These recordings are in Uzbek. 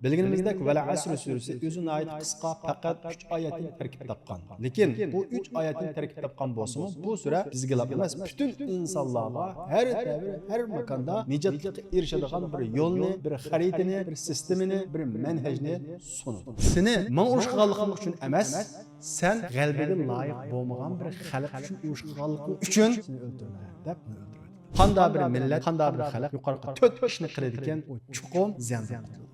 Bilginimizdek Vel Asr suresi özüne ait kısa fakat 3 ayetin terkip tapkan. Lekin bu 3 ayetin terkip tapkan bolsumu bu süre bizge lap emas, bütün insanlarga her devir, her makanda nicatlıkka erişadigan bir yolni, bir haritini, bir sistemini, bir menhejni sunudu. Seni man uruşqanlığın üçün emas, sen galbedin layık bolmagan bir xalq üçün uruşqanlığın üçün seni öldürmeli dep öldürmedi. Qanda bir millet, qanda bir xalq yuqarıqa 4 ishni qiladigan o chuqum ziyan.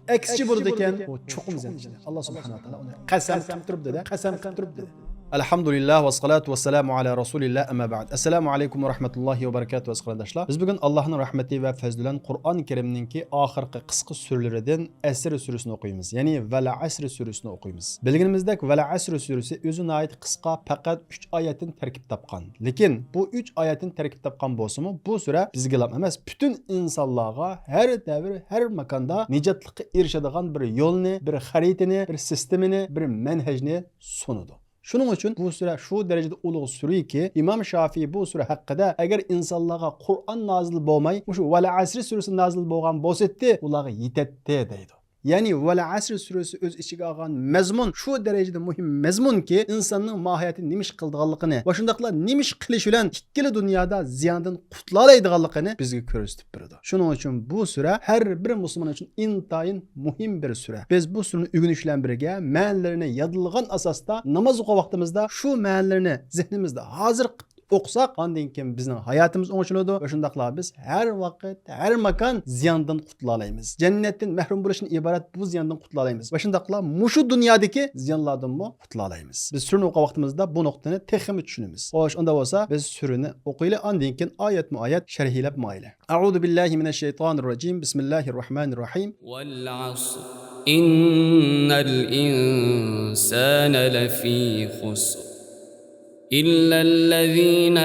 Eksici burada iken o chuqum ziyan ichida. Allah subhanahu wa taala uni qasam qilib turib dedi, qasam qilib turib dedi. Elhamdülillah ve salatu ve selamu ala Resulillah ama ba'd. Esselamu aleyküm ve rahmetullahi ve berekatuhu aziz kardeşler. Biz bugün Allah'ın rahmeti ve fezlilen Kur'an-ı Kerim'ninki ahirki kısa sürelerinden Esr suresini okuyumuz. Yani Vel Asr suresini okuyumuz. Bilginimizdek Vel Asr suresi özüne ait kısa fakat 3 ayetin terkip tapkan. Lekin bu 3 ayetin terkip tapkan bolsumu bu süre bizge lap emas, bütün insanlarga her devir, her makanda nicatlıkka erişadigan bir yolni, bir haritini, bir sistemini, bir menhejni sunudu. Şunun için bu süre şu derecede uluğ sürüyor ki İmam Şafii bu süre hakkında eğer insanlara Kur'an nazil bolmay, şu Vel Asr suresi nazil bolgan bolsaydı, ularga yetetti deydi. Yani Vel Asr suresi öz içiga algan mezmun şu derecede muhim mezmun ki insanın mahiyeti nimish qildiganligini va shundaqla nimish qilish bilan ikkili dunyoda ziyondan qutulalaydiganligini bizga ko'rsatib beradi. Shuning uchun bu sura har bir musulmon uchun intayin muhim bir sura. Biz bu surani o'rganish bilan birga ma'nilarini yodlagan asosda namoz o'qish vaqtimizda shu ma'nilarini zihnimizda hozir o'qisak, ondan keyin bizning hayotimiz o'ng'ishiladi va shundaqla biz har vaqt, har makon ziyondan qutula olamiz. Jannatdan mahrum bo'lishdan iborat bu ziyondan qutula olamiz. Va shundaqla mushu dunyodagi ziyonlardan qutula olamiz. Biz surani o'qish vaqtimizda bu nuqtani texmi tushunamiz. Xo'sh, unda bo'lsa biz surani o'qiylik, ondan keyin oyatma-oyat sharhlab mo'ayla. A'udhu billahi minash shaytonir rojim. Bismillahir rohmanir rohim. Vel asr innal insana lafi khusr إلا الذين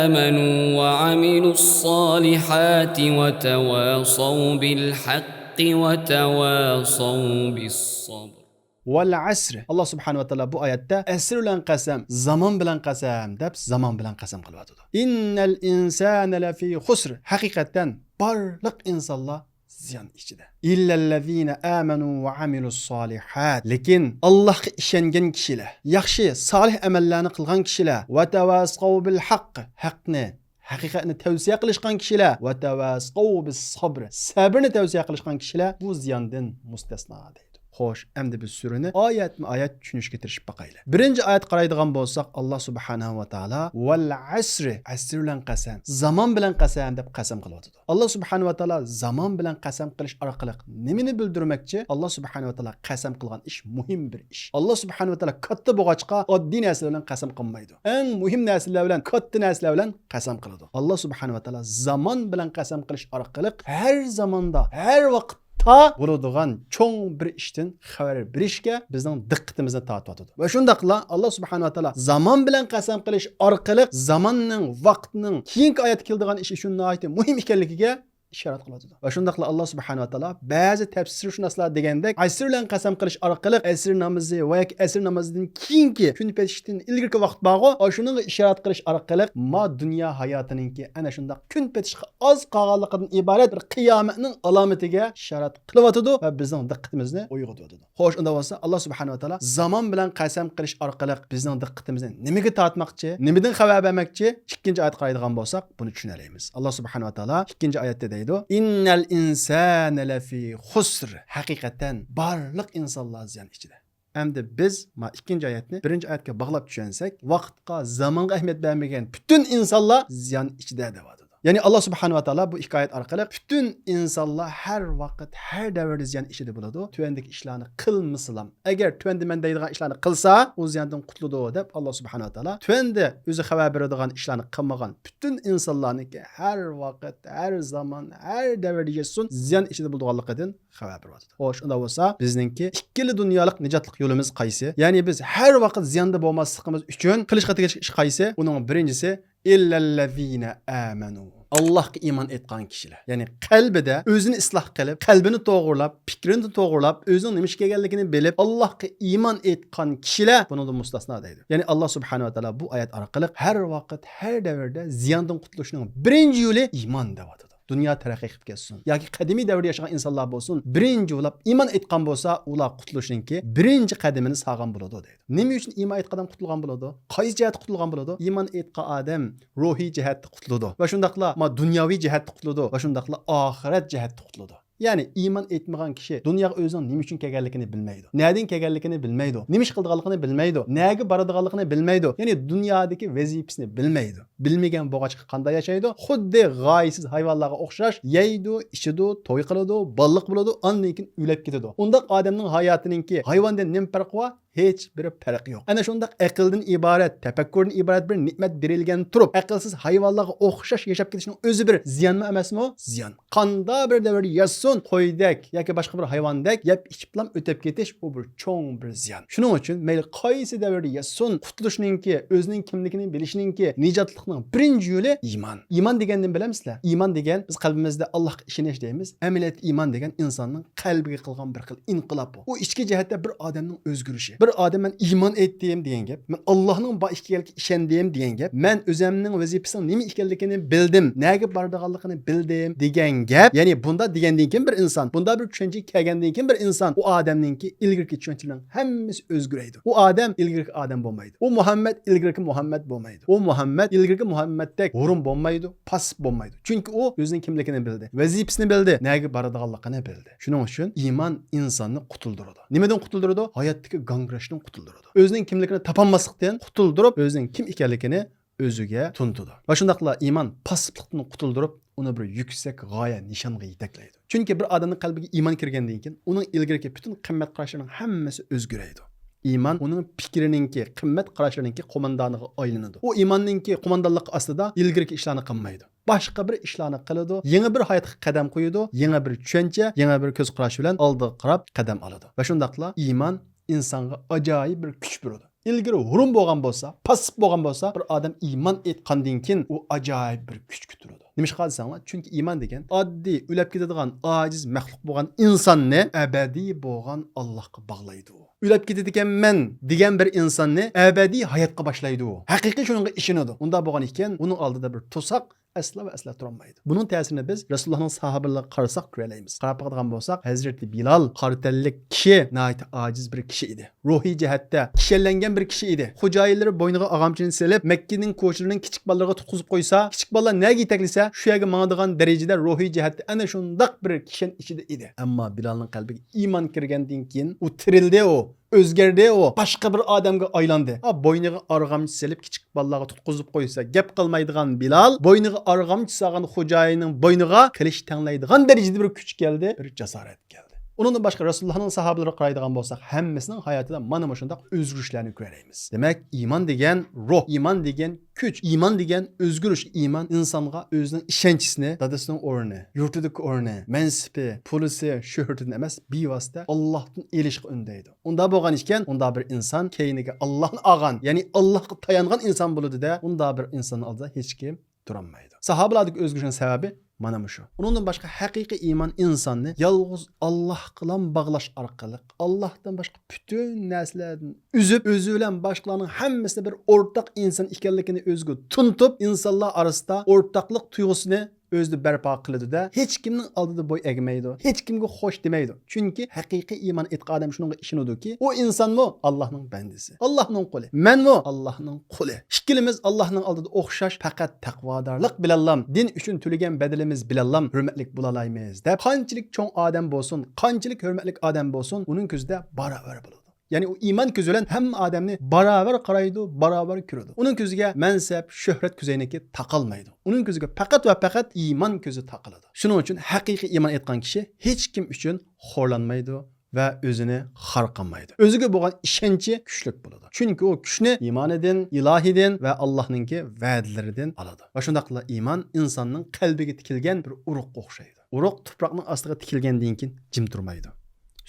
آمنوا وعملوا الصالحات وتواصوا بالحق وتواصوا بالصبر. Vel asr. Allah subhanahu wa ta'ala bu ayette esr bilan qasam, zaman bilan qasam deb zaman bilan qasam qilyapti. Innal insana lafi khusr. Haqiqatan barliq insonlar ziyon ichida. İllellezine amenu ve amilus salihat. Lekin Allohga ishongan kishilar, yaxshi, solih amallarni qilgan kishilar va tavasaw bil haqq, haqni, haqiqatni tavsiya qilishgan kishilar va tavasaw bis sabr, sabrni tavsiya qilishgan kishilar bu ziyondan mustasno deydi. Xo'sh, endi biz surani oyatma-oyat tushunishga tirishib baqaylik. Birinchi oyat qaraydigan bo'lsak, Alloh subhanahu va taolo val asr, asr bilan qasam, zaman bilan qasam deb qasam qilyapti. Alloh subhanahu va taolo zaman bilan qasam qilish orqali nimani bildirmoqchi? Alloh subhanahu va taolo qasam qilgan ish muhim bir ish. Alloh subhanahu va taolo katta bo'lg'achqa oddiy narsalar bilan qasam qilmaydi. Eng muhim narsalar bilan, katta narsalar bilan qasam qiladi. Alloh subhanahu va taolo zaman bilan qasam qilish orqali har zamonda, har vaqt ta bo'ladigan cho'ng bir ishdan xabar berishga bizning diqqatimizni tortadi. Va shundaqla Alloh subhanahu va taolo zaman bilan qasam qilish orqali zamonning, vaqtning keyingi oyat keladigan ish shunday muhim ekanligiga ishorat qiladi. Va shundaqla Alloh subhanahu va taolo ba'zi tafsirshunoslar degandek asr bilan qasam qilish orqali asr namozi va asr namozidan keyingi kun petishdan ilgirki vaqt bog'i shunga ishorat qilish orqali ma dunyo hayotiningki ana shunday kun petishga oz qolganligidan iborat bir qiyomatning alomatiga ishorat qilyotidi va bizning diqqatimizni uyg'otadi. Xo'sh, unda bo'lsa Alloh subhanahu va taolo zaman bilan qasam qilish orqali bizning diqqatimizni nimaga tortmoqchi, nimadan xabar bermoqchi? Ikkinchi oyat qaraydigan bo'lsak, buni tushunamiz. Alloh subhanahu va taolo ikkinchi oyatda İnnel insane lefi khusr. Haqiqatan barliq insonlar ziyon ichida. Endi biz ikkinchi oyatni birinchi oyatga bog'lab tushunsak, vaqtga, zamonga ahamiyat bermagan bütün insonlar ziyon ichida deyapti. Yani Allah subhanahu wa ta'ala bu hikoyat orqali bütün insonlar har vaqt, har davrda ziyon ichida bo'ladi. Tuvandagi ishlarni qilmasam, agar tuvanda men deydigan ishlarni qilsa, u ziyondan qutuladi deb Allah subhanahu wa ta'ala tuvanda o'zi xabar beradigan ishlarni qilmagan bütün insonlarniki har vaqt, har zaman, har davrda yesun ziyon ichida bo'lganligidan xabar beradi. Xo'sh, unda bo'lsa, bizningki ikkili dunyolik nijotlik yo'limiz qaysi? Ya'ni biz har vaqt ziyonda bo'lmasligimiz uchun qilishga tegishli ish qaysi? Uning birinchisi illellezine amenu. Allohga iymon etgan kishilar. Ya'ni qalbida o'zini isloh qilib, qalbini to'g'rilab, fikrini to'g'rilab, o'zining nima ish kelganligini bilib, Allohga iymon etgan kishilar bundan mustasno deydi. Ya'ni Alloh subhanahu va taolo bu oyat orqali har vaqt, har davrda ziyondan qutulishning birinchi yo'li iymon deyapti. dunyo taraqqiy qilib ketsin yoki qadimiy davrda yashagan insonlar bo'lsin, birinchi ulab iymon etgan bo'lsa, ular qutulishninki birinchi qadamini sağan bo'ladi deydi. Nima uchun iymon etgan qutulgan bo'ladi? Qaysi jihatda qutulgan bo'ladi? Iymon etgan odam ruhiy jihatda qutuladi va shundaqla dunyoviy jihatda qutuladi va shundaqla oxirat jihatda qutuladi. Yani iman etmagan kişi dunyoga o'zining nima uchun kelganligini bilmaydi. Nereden kelganligini bilmaydi. Nima ish qilganligini bilmaydi. Nega boradiganligini bilmaydi. Ya'ni dunyodagi vazifasini bilmaydi. Bilmagan bo'g'achqa qanday yashaydi? Xuddi g'oyasiz hayvonlarga o'xshash yeydi, ichidi, to'y qiladi, balliq bo'ladi, ondan keyin o'lib ketadi. Undaq odamning hayotininki hayvondan nima farqi bor? Hiç bir fark yok. Ana şundaq aqldan ibaret, tefekkürden ibaret bir nimet berilgen turup, aqlsız hayvanlarga o'xshash yashab ketishning o'zi bir ziyanmi emasmi? Ziyan. Qanda bir davr yassun, qo'ydek yoki boshqa bir hayvondek yeb ichib bilan o'tib ketish u bir cho'ng bir ziyan. Shuning uchun mayli qaysi davrda yassun, qutulishninki, o'zining kimligini bilishninki, nijotlikning birinchi yo'li iymon. Iymon degandan bilamizlar? Iymon degan biz qalbimizda Allohga ishonish deymiz. Amaliyat iymon degan insonning qalbiga qilgan bir xil inqilob bu. U ichki jihatda bir odamning o'zgarishi. Bir adam ben iman ettiğim diyen gap, ben Allah'ın ba işkigelik işendiğim diyen gap, ben özümün vazifesinin nimi işkigelikini bildim, nege bardağanlıkını bildim diyen gap. Yani bunda diyendiğin kim bir insan, bunda bir düşünce kelgendiğin kim bir insan, o adamınki ilgirki düşüncenin hemmisi özgüreydi. O adam ilgirki adam olmaydı. O Muhammed ilgirki Muhammed olmaydı. O Muhammed ilgirki Muhammed'de vurun olmaydı, pas olmaydı. Çünkü o özünün kimlikini bildi, vazifesini bildi, nege bardağanlıkını bildi. Şunun için iman insanını kutuldurdu. Nimeden kutuldurdu? Hayattaki gangraşdan kutuldurdu. Özünün kimlikini tapanmaslıktan kutuldurup, özünün kim ekanligini özüge tuntudu. Ve şundaqla iman pasıplıktan kutuldurup, onu bir yüksek gaya, nişanga yeteklaydı. Çünkü bir adamın kalbiga iman kirgendiğin keyin, onun ilgirki bütün qimmat qarashlarının hammasi özgüreydi. İman onun fikrininki, qimmat qarashlarınki qo'mondoniga aylanadi. O imanninki qo'mondonlik ostida ilgirki ishlarni qilmaydi. Başka bir ishlarni qiladi, yangi bir hayotga qadam qo'yadi, yangi bir tushuncha, yangi bir ko'z qarash bilan oldiga qarab qadam oladi. Va shundaqla iman insonga ajoyib bir kuch beradi. İlgiri hurum bo'lgan bo'lsa, pasib bo'lgan bo'lsa, bir odam iymon etgandan keyin u ajoyib bir kuch ko'taradi. Nima desanglar? Chunki iymon degan oddiy o'lib ketadigan ojiz maxluq bo'lgan insonni abadiy bo'lgan Allohga bog'laydi u. O'lib ketadigan men degan bir insonni abadiy hayotga boshlaydi u. Haqiqiy shunga ishonadi. Unda bo'lgan ekan, uning oldida bir to'saq asla ve asla turolmaydi. Bunun tesirini biz Resulullah'ın sahabelerine qarasak görelaymiz. Qarab bakadigan bolsak, Hazreti Bilal qaritellik kishi nayt aciz bir kishi idi. Ruhiy jihatda kishilangan bir kishi idi. Xo'jayinlari bo'yniga ag'amchini selib, Makkaning ko'chalarini kichik bolalarga tutqizib qo'ysa, kichik bolalar nega yetaklisa, shu yerga mangadigan darajada ruhiy jihatda ana shundaq bir kishining ichida edi. Ammo Bilalning qalbiga iymon kirgandan keyin u tirildi o. Özgerdi o. Başka bir adamga aylandı. Boyniga arg'amchi selib kichik bolalarga tutqizib qo'ysa, gap qilmaydigan Bilal boyniga arg'amchi sağan xo'jayining boyniga qilish tanglaydigan darajada bir kuch keldi, bir jasorat keldi. Onundan başka Resulullah'ın sahabeleri qaraydigan bolsak, hammasının hayatida mana shundaq o'zgarishlarni ko'ramiz. Demak, iman degan ruh, iman degan kuch, iman degan o'zgarish, iman insonga o'zining ishonchisini, dadasining o'rni, yurtidagi o'rni, mansibi, pulisi, shuhratidan emas, bevosita Allohdan elishga undaydi. Unda bo'lgan ekan, unda bir inson keyiniga Allohni olgan, ya'ni Allohga tayangan inson bo'ladi-da, unda bir inson oldida hech kim turolmaydi. Sahobalardagi o'zgarishning sababi mana shu. Onundan başka haqiqiy iman insonni yalğız Allah bilan bağlash orqali, Allohdan başka bütün narsalardan üzüp, özü bilan boshqalarning hammasini bir o'rtaq inson ekanligini o'ziga tuntib, insonlar orasida o'rtaqlik tuyg'usini özünü berpa qiladi-da, hech kimning oldida bo'y egmaydi, hech kimga xo'sh demaydi. Chunki haqiqiy iymon etgan odam shunga ishonadi-ki, o insonmi Allohning bandasi, Allohning quli, menmi Allohning quli. Ikkilimiz Allohning oldida o'xshash, faqat taqvodorlik bilan, din uchun to'lagan badalimiz bilan hurmatlik bo'la olamiz deb, qanchalik cho'ng odam bo'lsin, qanchalik hurmatlik odam bo'lsin, uning ko'zida barobar bo'ladi. Yani o iman közü bilen hem adamni beraber qaraydı, beraber körüdü. Onun közüge mensep, şöhret közeyneki takılmaydı. Onun közüge fakat ve fakat iman közü takıladı. Şunun için haqiqiy iman etgan kişi hiç kim üçün horlanmaydı ve özünü harqanmaydı. Özüge bo'lgan ishonchi kuchlik bo'ladi. Chunki o kuchni iman edin, ilahidin ve Allah'nınki va'dalaridan oladi. Va shundaqla iman insonning qalbiga tikilgan bir uruqqa o'xshaydi. Uruq tuproqning ostiga tikilgandan keyin jim turmaydi.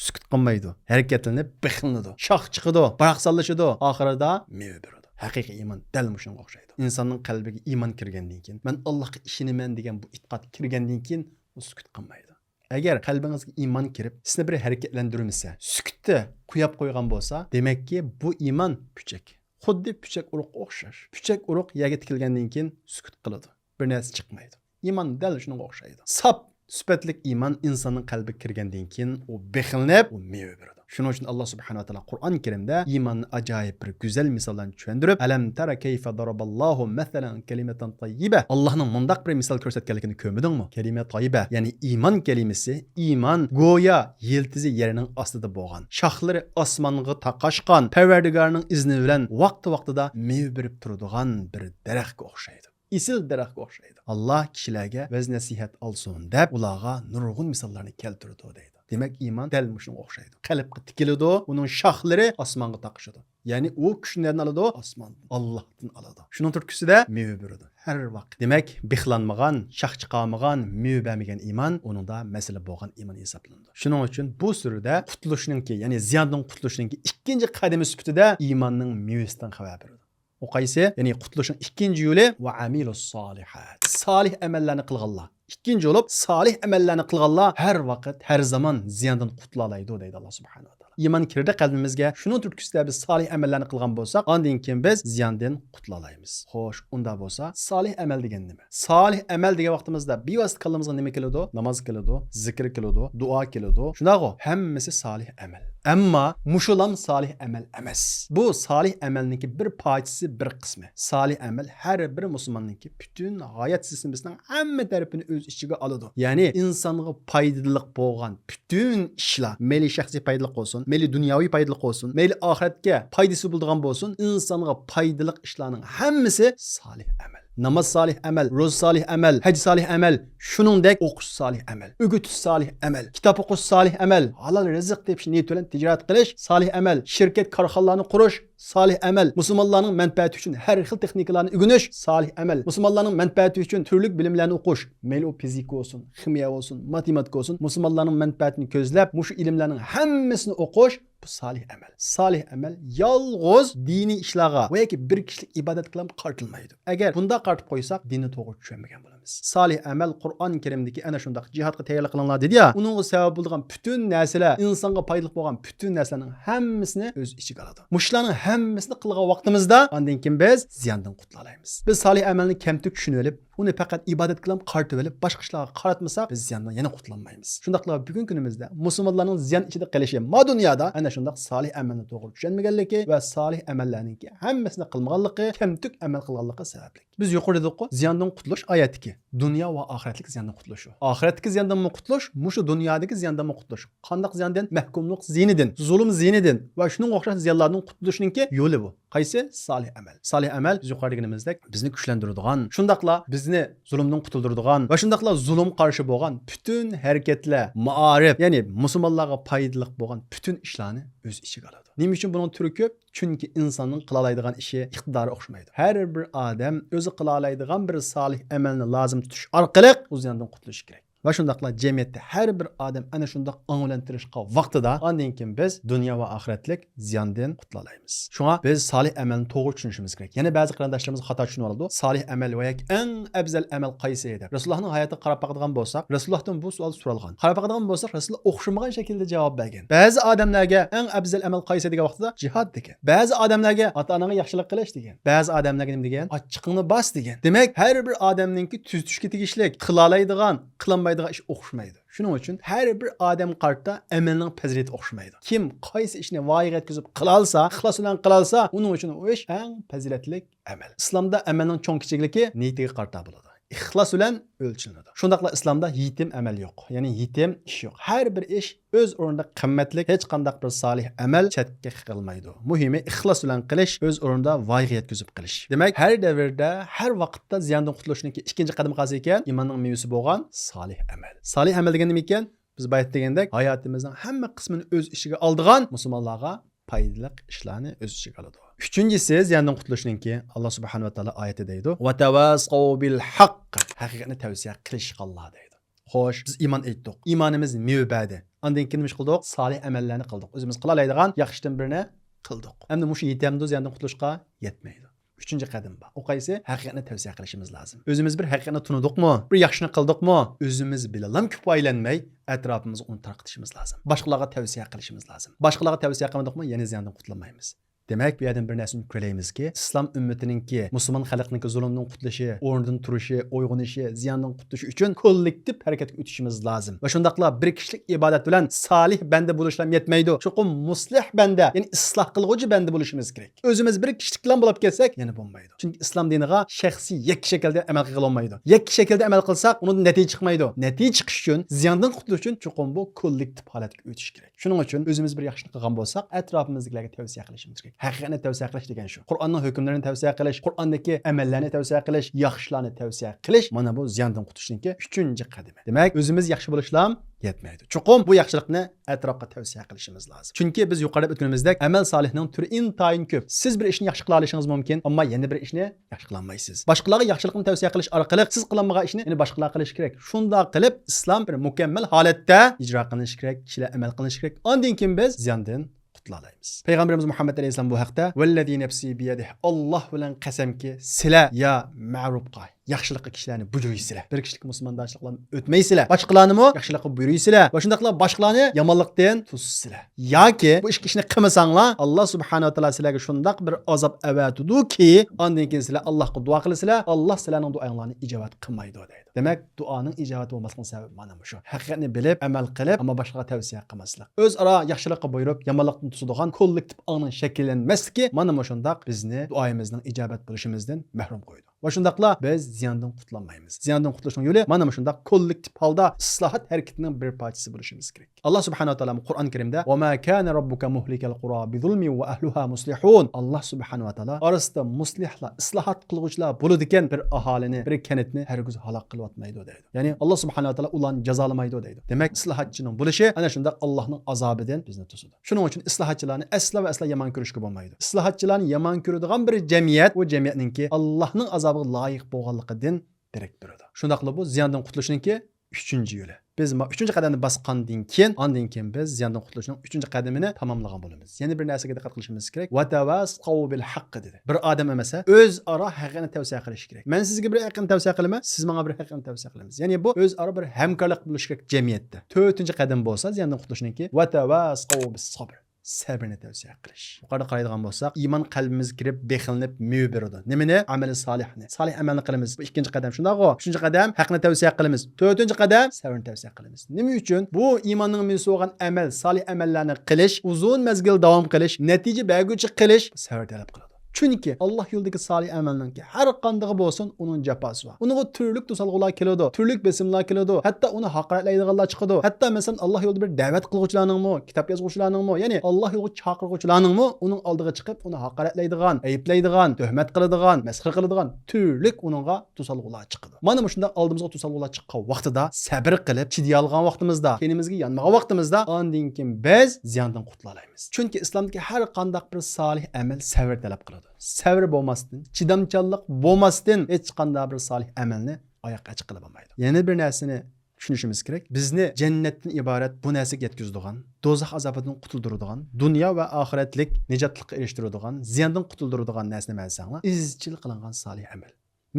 Sükut qilmaydi, harakatlanib bixilnadi, shox chiqadi, baraqsallashadi, oxirida meva beradi. Haqiqiy iman dal shunga o'xshaydi. Insonning qalbiga iman kirgandan keyin, men Allohga ishonaman degan bu e'tiqod kirgandan keyin u sukut qilmaydi. Agar qalbingizga iman kirib, sizni bir harakatlantirmasa, sukutni qo'yib qo'ygan bo'lsa, demakki bu iman puchak. Xuddi puchak uruqqa o'xshash. Puchak uruq yerga tikilgandan keyin sukut qiladi. Bir narsa chiqmaydi. İman dal shunga o'xshaydi. Sap sifatlik iman insonning qalbiga kirgandan keyin u bexilnab, u meva beradi. Shuning uchun Alloh subhanahu va taolo Qur'oni Karimda iymonni ajoyib bir go'zal misollarni tushuntirib, alam tara kayfa daraballohu masalan kalimatan tayyiba. Allohning mundaq bir misol ko'rsatganligini ko'rmadingmi? Kalima tayyiba, ya'ni iymon kalimasi, iymon go'yo yiltizi yerning ostida bo'lgan, shoxlari osmonga taqashgan, Parvardigorning izni bilan vaqti-vaqtida meva berib turadigan bir daraxtga o'xshaydi. İsil daraxtga o'xshaydi. Alloh kishilarga vaz nasihat olsin deb ularga nurg'un misollarni keltirdi deydi. Demak, iymon dal shunga o'xshaydi. Qalbga tikiladi, uning shoxlari osmonga taqishadi. Ya'ni u kuchlarni oladi, osmondan, Allohdan oladi. Shuning turkusida meva beradi har vaqt. Demak, bixlanmagan, shox chiqarmagan, meva bermagan iymon uningda masala bo'lgan iymon hisoblanadi. Shuning uchun bu surada qutulishninki, ya'ni ziyondan qutulishninki ikkinchi qadami sifatida iymonning mevasidan xabar beradi. O qaysi? Ya'ni qutulishning ikkinchi yo'li va amilus solihat. Salih amallarni qilganlar. İkinci olup salih amallarni qilganlar har vaqt, har zaman ziyondan qutula oladi deydi Alloh subhanahu va taolo. İman kirdi qalbimizga. Shuni turkusida biz salih amallarni qilgan bo'lsak, ondan keyin biz ziyondan qutula olamiz. Xo'sh, unda bo'lsa, salih amal degan nima? Salih amal degan vaqtimizda bevosita qalbimizga nima keladi? Namoz keladi, zikr keladi, duo keladi. Shunaqo, hammasi salih amal. Ammo mushulam salih amal emas. Bu salih amalniki bir parçası, bir qismi. Salih amal har bir musulmonniki bütün hayot sistemasining hamma tarafini o'z ichiga oladi. Ya'ni insonga foydali bo'lgan bütün ishlar, meli shaxsiy foydali bo'lsin, meli dunyoviy foydali bo'lsin, meli oxiratga foydasi bo'ladigan bo'lsin, insonga foydali ishlarning hammasi salih amal. Namaz salih amal, ro'za salih amal, hac salih amal, shuningdek o'qish salih amal, o'gitish salih amal, kitob o'qish salih amal, halol rizq deb niyat bilan tijorat qilish salih amal, shirkat korxonalarni qurish salih amal, musulmonlarning manfaati uchun har xil texnikalarni o'rganish salih amal, musulmonlarning manfaati uchun turli bilimlarni o'qish, mayli u fizika bo'lsin, ximiya bo'lsin, matematika bo'lsin, musulmonlarning manfaatini ko'zlab, mushu ilmlarning hammasini o'qish bu salih amal. Salih amal yolg'iz diniy ishlarga va yoki bir kishilik ibodat bilan qartilmaydi. Agar bunda qartib qo'ysak, dinni to'g'ri tushunmagan bo'lamiz. Salih amal Qur'on Karimdagi ana shunday jihodga tayyorlik qilinglar dedi ya, uningga sabab bo'lgan bütün narsalar, insonga foydali bo'lgan bütün narsalarning hammasini o'z ichiga oladi. Mushlarning hammasini qilgan vaqtimizda, ondan keyin biz ziyondan qutula olamiz. Biz salih amalni kamtik tushunib olib, uni faqat ibodat bilan qartib olib, boshqa ishlarga qaratmasak, biz ziyondan yana qutulolmaymiz. Shundaqla bugungi kunimizda musulmonlarning ziyon ichida qilishi ma dunyoda ana shunday salih amalni to'g'ri tushunmaganligi va salih amallarninki hammasini qilmaganligi, kamtik amal qilganligi sababli. Biz yuqorida dedik, ziyondan qutulish oyatiki, dunyo va oxiratlik ziyondan qutulish. Oxiratdagi ziyondan qutulish, mushu dunyodagi ziyondan qutulish. Qanday ziyondan? Mahkumlik ziynidan, zulm ziynidan va shuning o'xshash ziyonlardan qutulishningki yo'li bu. Qaysi? Salih amal. Salih amal biz yuqoridagiimizdek bizni kuchlantiradigan, shundaqla bizni zulmdan qutuldiradigan va shundaqla zulm qarshi bo'lgan bütün harakatlar, ma'arif, ya'ni musulmonlarga foydali bo'lgan bütün ishlarni o'z ichiga oladi. Nima uchun buning turi ko'p? Chunki insonning qila oladigan ishi iqtidori o'xshamaydi. Har bir odam o'zi qila oladigan bir salih amalni lozim tutish orqali o'zidan qutulishi kerak. Va shundaqla jamiyatda har bir odam ana shunday onglantirishga vaqtida ondan keyin biz dunyo va oxiratlik ziyondan qutula olamiz. Shunga biz salih amalni to'g'ri tushunishimiz kerak. Yana ba'zi qarindoshlarimiz xato tushunib oladi. Salih amal va eng afzal amal qaysi edi? Rasulullohning hayotiga qarab boqadigan bo'lsak, Rasulullohdan bu savol so'ralgan. Qarab boqadigan bo'lsak, Rasululloh o'xshamagan shaklda javob bergan. Ba'zi odamlarga eng afzal amal qaysi degan vaqtida jihad degan. Ba'zi odamlarga ota-onaga yaxshilik qilish degan. Ba'zi odamlarga nima degan? Ochiqni bos degan. Demak, har bir odamningki tuzishga tegishlik, qila oladigan, qilinmaydigan ish o'xshamaydi. Shuning uchun har bir odam qarta amalning fazilati o'xshamaydi. Kim qaysi ishni voyaga yetkazib qila olsa, ixlos bilan qila olsa, uning uchun u ish eng fazilatli amal. Islomda amalning cho'ng kichikligi niyatiga qarta bo'ladi. İxlos bilan o'lchinadi. Shundaqla islomda yetim amal yo'q. Ya'ni yetim ish yo'q. Har bir ish o'z o'rnida qimmatli, hech qanday bir salih amal chetga qilmaydi. Muhimi ixlos bilan qilish, o'z o'rnida voyaga yetkazib qilish. Demak, har davrda, har vaqtda ziyondan qutulishning ikkinchi qadam qasi ekan, iymonning mevasi bo'lgan salih amal. Salih amal degan nima ekan? Biz bayat degandek, hayotimizning hamma qismini o'z ishiga oldigan musulmonlarga foydali ishlarni o'z ichiga oladi. Üçüncüsü ziyondan qutulishninki Allah subhanahu wa taala oyati deydi. Va tawasqaw bil haqq. Haqiqatni tavsiya qilish Allah deydi. Xo'sh, biz iymon etdik. Iymonimiz mevbadi. Ondan keyin nima qildik? Salih amallarni qildik. O'zimiz qila oladigan yaxshidan birini qildik. Endi mushu yetamdi ziyondan qutulishga yetmaydi. Üçüncü qadam bu. O qaysi? Haqiqatni tavsiya qilishimiz lozim. O'zimiz bir haqiqatni tunudikmi? Bir yaxshini qildikmi? O'zimiz bilan ko'paylanmay atrofimizga uni tarqatishimiz lozim. Boshqalarga tavsiya qilishimiz lozim. Boshqalarga tavsiya qilmadikmi? Yana ziyondan qutulmaymiz. Demak, bu yerdan bir narsani ko'raymizki, islom ummatininki, musulmon xalqninki zulmdan qutulishi, o'rnidan turishi, uyg'onishi, ziyondan qutulishi uchun kollektiv harakatga o'tishimiz lozim. Va shundaqla bir kishilik ibodat bilan solih banda bo'lishlar yetmaydi. Chuqur muslih banda, ya'ni isloh qilguvchi banda bo'lishimiz kerak. O'zimiz bir kishilik bilan bo'lib kelsak, yana bo'lmaydi. Chunki islom diniga shaxsiy yakki shaklda amal qila olmaydi. Yakki shaklda amal qilsak, undan natija chiqmaydi. Natija chiqish uchun, ziyondan qutulish uchun chuqur bu kollektiv holatga o'tish kerak. Shuning uchun o'zimiz bir yaxshilik qilgan bo'lsak, atrofimizdagilarga tavsiya qilishimiz kerak. Haqiqatni tavsiya qilish degan shu. Qur'onning hukmlarini tavsiya qilish, Qur'ondagi amallarni tavsiya qilish, yaxshilarni tavsiya qilish, mana bu ziyondan qutulishning 3-qadami. Demak, o'zimiz yaxshi bo'lishlam yetmaydi. Chuqum bu yaxshilikni atrofga tavsiya qilishimiz lozim. Chunki biz yuqorida o'tganimizdek, amal solihning turi intayin ko'p. Siz bir ishni yaxshi qila olishingiz mumkin, ammo yana bir ishni yaxshi qila olmaysiz. Boshqalarga yaxshilikni tavsiya qilish orqali siz qilmagan ishni yana boshqalar qilish kerak. Shunda qilib islom bir mukammal holatda ijro qilinishi kerak, kishilar amal qilishi kerak. Ondan keyin biz ziyondan qutulalaymiz. Payg'ambarimiz Muhammad alayhisalom bu haqda vallazi nafsi biyadihi Alloh bilan qasamki, sila ya ma'rufqa yaxshilikqa kishilarni buyuruysizlar. Bir kishilik musulmondoshliklarni o'tmaysizlar. Boshqalarni yaxshilikqa buyuruysizlar. Va shundaqla boshqalarni yomonlikdan tutsizlar. Yoki bu ishni qilmasanglar, Alloh subhanahu va taolo sizlarga shundaq bir azob avatudiki, ondan keyin sizlar Allohga duo qilasizlar, Alloh sizlarning duoinglarni ijobat qilmaydi deydi. Demak, duoning ijobati bo'lmasligining sababi mana shu. Haqiqatni bilib, amal qilib, ammo boshqaga tavsiya qilmaslik. O'zaro yaxshilikqa buyurib, yomonlikni tutadigan kollektiv ongning shakllanmasligi mana shundaq bizni duoyimizning ijobat bo'lishimizdan mahrum qo'ydi. Va shundaqla biz ziyondan qutulmaymiz. Ziyondan qutulishning yo'li mana shundaq kollektiv holda islohot harakatining bir parchasi bo'lishimiz kerak. Alloh subhanahu va taolo Qur'on Karimda "Va ma kana robbuka muhlikal qura bi zulmin va ahliha muslihun." Alloh subhanahu va taolo orasida muslihlar, islohot qilguvchilar bo'ladigan bir aholini, bir kanitni hargiz halok qilyotmaydi deydi. Ya'ni Alloh subhanahu va taolo ularni jazolamaydi deydi. Demak, islohotchining bo'lishi ana shundaq Allohning azobidan bizni to'sadi. Shuning uchun islohotchilarni asla va asla yomon ko'rishga bo'lmaydi. Islohotchilarni yomon ko'radigan bir jamiyat, u jamiyatningki Allohning azobiga loyiq bo'lganligidan darak beradi. Shundaqla bu ziyondan qutulishninki 3-yo'li. Biz 3-qadamni bosgandan keyin, ondan keyin biz ziyondan qutulishning 3-qadamini tamomlagan bo'lamiz. Yana bir narsaga diqqat qilishimiz kerak. Va tawasqaw bil haqq dedi. Bir odam emasa, o'zaro haqiqatni tavsiya qilish kerak. Men sizga bir haqiqatni tavsiya qilaman, siz menga bir haqiqatni tavsiya qilasiz. Ya'ni bu o'zaro bir hamkorlik bo'lishi kerak jamiyatda. 4-qadam bo'lsa, ziyondan qutulishninki va tawasqaw bis sabr. Sabrni tavsiya qilish. Yuqorida qaraydigan bo'lsak, iymon qalbimizga kirib, bexilinib, meva beradi. Nimani? Amali solihni. Solih amalni qilamiz. Bu 2-qadam. Shundaqmi? 3-qadam haqni tavsiya qilamiz. 4-qadam sabrni tavsiya qilamiz. Nima uchun? Bu iymonning mevasi bo'lgan amal, solih amallarni qilish, uzun mezgil davom qilish, natija berguchi qilish sabr talab qiladi. Chunki Alloh yo'lidagi solih amalninki har qanday bo'lsin, uning jafosi bor. Unga turli to'salg'ular keladi, turli besimlar keladi, hatto uni haqoratlaydiganlar chiqadi. Hatto masalan Alloh yo'lida bir da'vat qiluvchilarningmi, kitob yozuvchilarningmi, ya'ni Alloh yo'liga chaqiruvchilarningmi uning oldiga chiqib, uni haqoratlaydigan, ayiblaydigan, tuhmat qiladigan, masxir qiladigan turli uningga to'salg'ular chiqadi. Mana shunda oldimizga to'salg'ular chiqqan vaqtida sabr qilib, chiday olgan vaqtimizda, kenimizga yanmagan vaqtimizda ondan keyin biz ziyondan qutulalaymiz. Chunki islomdagi har qanday bir solih amal sabr talab qiladi. Sabr bo'lmasdan, chidamchanlik bo'lmasdan hech qanday bir solih amalni oyoqqa chiqarib olmaydi. Yana bir narsani tushunishimiz kerak. Bizni jannatdan iborat bu narsaga yetkazadigan, do'zax azobidan qutuldiradigan, dunyo va oxiratlik nijotlikka erishtiradigan, ziyondan qutuldiradigan narsani bilsanglar, izchil qilingan solih amal.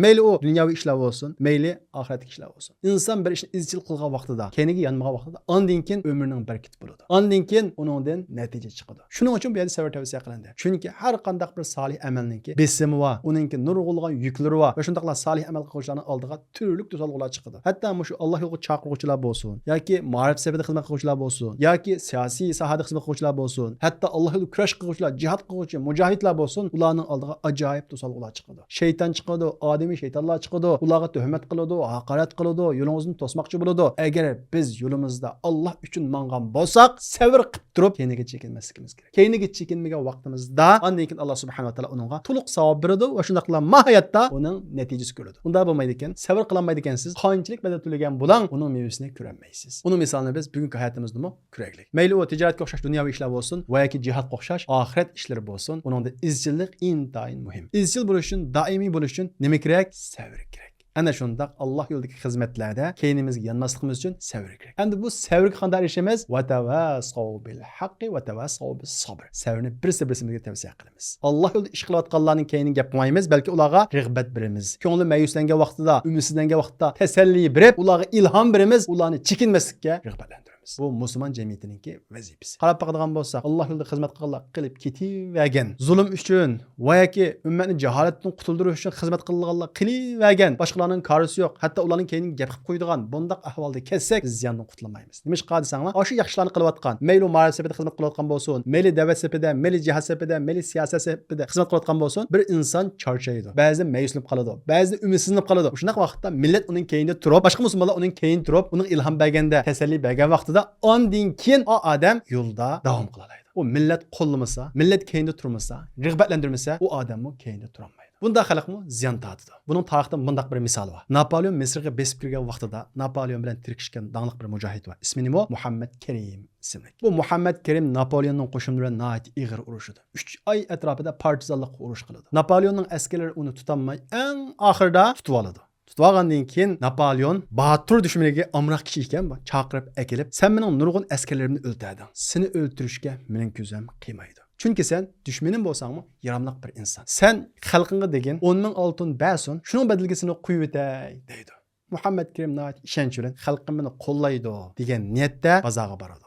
Mayli u dunyoviy ishlar bo'lsin, mayli oxiratlik ishlar bo'lsin. Inson bir ishni izchil qilgan vaqtida, keniga yanmagan vaqtida, ondan keyin umrining barakati bo'ladi. Ondan keyin uningdan natija chiqadi. Shuning uchun bu yerda sabr tavsiya qilindi. Chunki har qanday bir solih amalninki besimi va uningki nurg'ulgan yuklari va shundaqla solih amal qiluvchilarning oldiga turli to'salg'ular chiqadi. Hatto shu Alloh yo'liga chaqiruvchilar bo'lsin, yoki ma'rif sabida xizmat qiluvchilar bo'lsin, yoki siyosiy sohada xizmat qiluvchilar bo'lsin, hatto Alloh yo'lida kurash qiluvchilar, jihad qiluvchi mujohidlar bo'lsin, ularning oldiga ajoyib to'salg'ular chiqadi. Shayton chiqadi, odamiy shaytonlar chiqadi, ularga tuhmat qiladi, haqorat qiladi, yo'lingizni to'smoqchi bo'ladi. Agar biz yo'limizda Alloh uchun mangan bo'lsak, sabr qilib turib, keyniga chekinmasligimiz kerak. Keyniga chekinmagan vaqtimizda, ondan keyin Alloh subhanahu va taolo uningga to'liq savob beradi va shundaqla mohiyatda uning natijasi ko'radi. Unda bo'lmaydi ekan, sabr qilolmaydi ekansiz, qanchalik badal to'lagan bo'lang, uning mevasini ko'rolmaysiz. Uning misolini biz bugungi hayotimizdami ko'raylik. Mayli u tijoratga o'xshash dunyoviy ishlar bo'lsin, va yoki jihodga o'xshash oxirat ishlari bo'lsin, uningda izchillik intayin muhim. Izchil bo'lish uchun, doimiy bo'lish uchun nima kerak? Sabr kerak. Ana shundaq Alloh yo'lidagi xizmatlarda keynimizga yanmasligimiz uchun sabr kerak. Endi bu sabrga qanday erishamiz? Va tawassaw bil haqqi va tawassaw bis sabr. Sabrni birsimizga tavsiya qilamiz. Alloh yo'lida ish qilayotganlarning keyniga gap qilmaymiz, balki ularga rag'bat beramiz. Ko'ngli mayuslangan vaqtida, umidsizlangan vaqtda tasalli berib, ularga ilhom beramiz, ularni chekinmaslikka rag'batlantiramiz. olmaymiz. Bu musulmon jamiyatiningki vazifasi. Qarab baqadigan bo'lsak, Alloh yo'lida xizmat qilganlar qilib ketavergan. Zulm uchun va yoki ummatni jaholatdan qutuldirish uchun xizmat qilganlar qilavergan. Boshqalarning qarisi yo'q. Hatto ularning keyingi gap qilib qo'ydigan bundaq ahvolda kelsak, biz ziyondan qutulmaymiz. Nimishqa desanglar, o'sha yaxshilarni qilayotgan, mayli ma'rifat sepida xizmat qilayotgan bo'lsin, mayli da'vat sepida, mayli jihad sepida, mayli siyosat sepida xizmat qilayotgan bo'lsin, bir inson charchaydi. Ba'zi mayuslanib qoladi, ba'zi umidsizlanib qoladi. Shunday vaqtda millat uning keyinida turib, boshqa musulmonlar uning keyin turib, uning ilhom berganda, tasalli bergan vaqtida ondan keyin o odam yo'lda davom qilalaydi. O millat qo'llamasa, millat keyinda turmasa, rag'batlantirmasa, u odamni keyinda turolmaydi. Bunda xalqmi ziyon tortadi. Buning tarixda bundaq bir misoli bor. Napoleon Misrga besib kirgan vaqtida Napoleon bilan tirkishgan danglik bir mujohid bor. İsmi nima? Muhammad Kerim ismli. Bu Muhammad Kerim Napoleonning qo'shinlari bilan nihoyat ig'ir urushdi. 3 oy atrofida partizanlik urush qildi. Napoleonning askarlari uni tutamay, eng oxirida tutib oldi. Tutib olgandan keyin Napoleon Batur dushmaniga amroq kishi ekan, chaqirib akilib, "Sen mening nurg'un askarlarimni o'ltirding. Seni o'ltirishga mening ko'zim qiymaydi. Chunki sen düşmenin bo'lsangmi, yaramliq bir inson. Sen xalqingga degan 10 ming oltin bersin, shuning badalgisini qo'yib o'tay" deydi. Muhammad Kerim nihoyat ishonch bilan xalqim meni qo'llaydi degan niyatda bozorga boradi.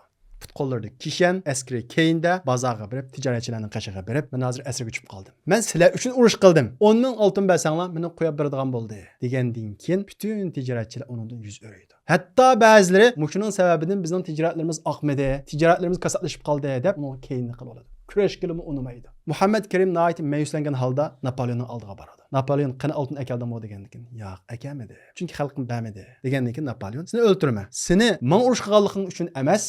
Qo'llarda kishan, askari keyinda bozorga berib, tijoratchilarning qashig'iga berib, men hozir asirga tushib qoldim. Men sizlar uchun urush qildim. 10 ming oltin bersanglar, meni qo'yib beradigan bo'ldi. Degandan keyin bütün tijoratchilar uningdan yuz o'raydi. Hatto ba'zilari mushuning sababidan bizning tijoratlarimiz oqmadi, tijoratlarimiz kasatlashib qoldi deb uni keyinni qilib oladi. Kurashgilimi unumaydi. Muhammad Kerim nihoyat mayuslangan holda Napoleonning oldiga boradi. Napoleon qani oltin akaldimi degandan keyin, "Yo'q, akamidi. Chunki xalqim bermadi." Degandan keyin Napoleon, "Seni o'ltiraman. Seni men urush qilganliging uchun emas,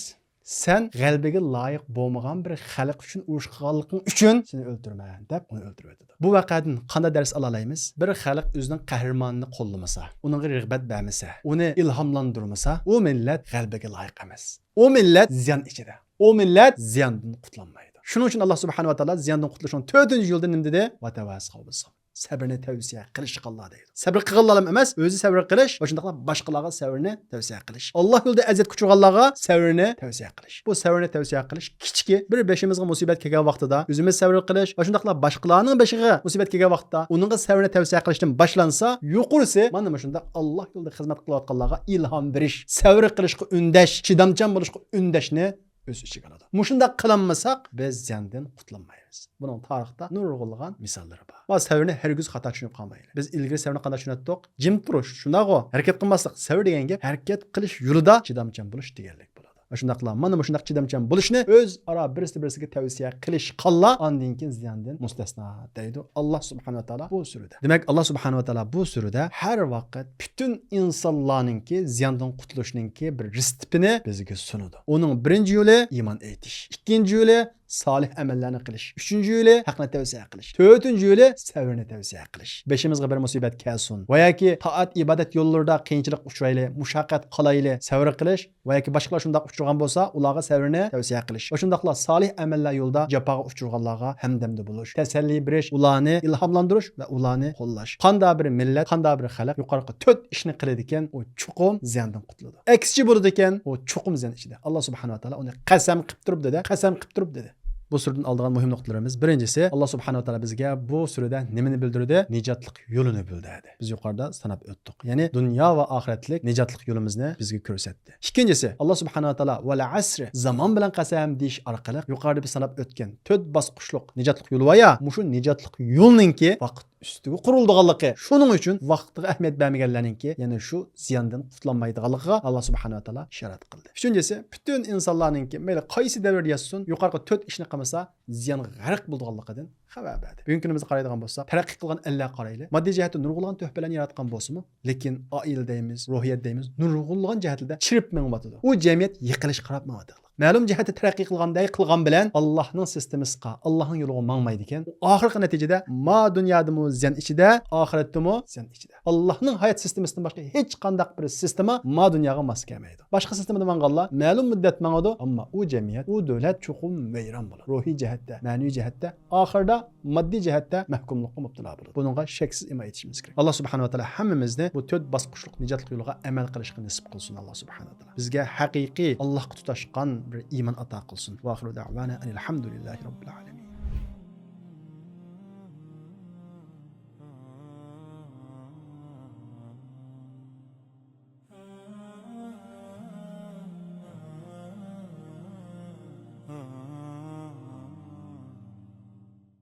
sen g'albiga loyiq bo'lmagan bir xalq uchun urush qilganliging uchun seni o'ltiraman" deb uni o'ltirib o'tdi. Bu voqeadan qanday dars ola olamiz? Bir xalq o'zining qahramonini qo'llamasa, uningga rag'bat bermasa, uni ilhomlantirmasa, u millat g'albiga loyiq emas. O millat ziyon ichida. O millat ziyondan qutlanmaydi. Shuning uchun Alloh subhanahu va taolo ziyondan qutulishning 4-yo'lda nima dedi? Va tavassal bo'lsin. Sabrni tavsiya qilish qiladi deydi. Sabr qilganlar emas, o'zi sabr qilish, va shundaqla boshqalarga sabrni tavsiya qilish. Alloh yo'lida aziyat kuchirganlarga sabrni tavsiya qilish. Bu sabrni tavsiya qilish kichki bir beshimizga musibat kelgan vaqtida o'zimiz sabr qilish, va shundaqla boshqalarning beshiga musibat kelgan vaqtda uningga sabrni tavsiya qilishdan boshlansa, yuqorisi mana shunda Alloh yo'lida xizmat qilayotganlarga ilhom berish, sabr qilishga undash, chidamchan bo'lishga undashni o'z ichiga oladi. Mushunda qilinmasak, biz ziyondan qutulmaymiz. Buning tarixda nurg'unlagan misollari bor. Va savrni hargiz xato tushunib qolmaylik. Biz ilgari savrni qanday tushunatdik? Jim turish, shundaqo, harakat qilmaslik, savr degan gap harakat qilish yo'lida chidamchan bo'lish deganlik bo'ladi. Va shundaqla mana bu shundaq chidamchan bo'lishni o'z ara birisi-birisiga tavsiya qilish qalla, ondan keyin ziyondan mustasno deydi Alloh subhanahu va taolo bu surada. Demak, Alloh subhanahu va taolo bu surada har vaqt bütün insonlarningki ziyondan qutulishninki bir retseptini bizga sunadi. Uning birinchi yo'li iymon aytish, ikkinchi yo'li salih amallarni qilish, uchinchi yo'li haqni tavsiya qilish, to'rtinchi yo'li sabrni tavsiya qilish. Beshimizga bir musibat kelsin va yoki toat ibodat yo'llarida qiyinchilik uchrayli, mushaqqat qilayli, sabr qilish va yoki boshqalar shunday uchragan bo'lsa, ularga sabrni tavsiya qilish. Va shundaqla salih amallar yo'lida jafoga uchraganlarga hamdamda bo'lish, tasalli berish, ularni ilhomlantirish va ularni qo'llash. Qanday bir millat, qanday bir xalq yuqoriga 4 ishni qiladi ekan, u chuqum ziyondan qutuladi. Aksichi bo'ladi ekan, u chuqum ziyon ichida. Alloh subhanahu va taolo uni qasam qilib turib dedi, qasam qilib turib dedi. Bu suradan aldigan muhim nuqtalarimiz birinchisi, Alloh subhanahu va taolo bizga bu surada nimani bildirdi? Nijotlik yo'lini bildirdi. Biz yuqorida sanab o'tdik. Ya'ni dunyo va oxiratlik nijotlik yo'limizni bizga ko'rsatdi. Ikkinchisi, Alloh subhanahu va taolo val asr zamon bilan qasam deyish orqali yuqorida biz sanab o'tgan 4 bosqichlik nijotlik yo'li va ya, mushu nijotlik yo'lninki vaqt ustiga qurilganligi. Shuning uchun vaqtiga ahamiyat bermaganlarningki, ya'ni shu ziyondan qutulmaydiganligiga Alloh subhanahu va taolo ishorat qildi. Uchinchisi, bütün insonlarningki mayli qaysi davrda yashsin, yuqorqi 4 ishni qilmasa, ziyon g'arq bo'lganligidan xabar berdi. Bugungi kunimizga qaraydigan bo'lsak, taraqqiy qilgan Allah qarayli. Moddiy jihatdan nurg'unlagan tuhfalarni yaratgan bo'lsa-mu, lekin oila deymiz, ruhiyat deymiz, nurg'unlagan jihatida chirib meng'atadi. U jamiyat yiqilish qarab meng'atadi. Ma'lum jihatda taraqqiy qilganday qilgan bilan Allohning sistemasiga, Allohning yo'liga mangmaydi ekan. Oxirgi natijada ma dunyodami ziyon ichida, oxiratdami ziyon ichida. Allohning hayot sistemasidan boshqa hech qanday bir sistema ma dunyoga mos kelmaydi. Boshqa sistemada manganlar ma'lum muddat mangadi, ammo u jamiyat, u davlat chuqum vayron bo'ladi. Ruhiy jihatda, ma'naviy jihatda, oxirda moddiy jihatda mahkumlikka mubtalo bo'ladi. Buningga shaksiz imo etishimiz kerak. Alloh subhanahu va taolo hammamizni bu 4 bosqichlik nijotlik yo'liga amal qilishga nasib qilsin Alloh subhanahu va taolo. Bizga haqiqiy Allohga tutashgan bir iymon ato qilsin. Va oxiru da'vana alhamdulillahi robbil alamin.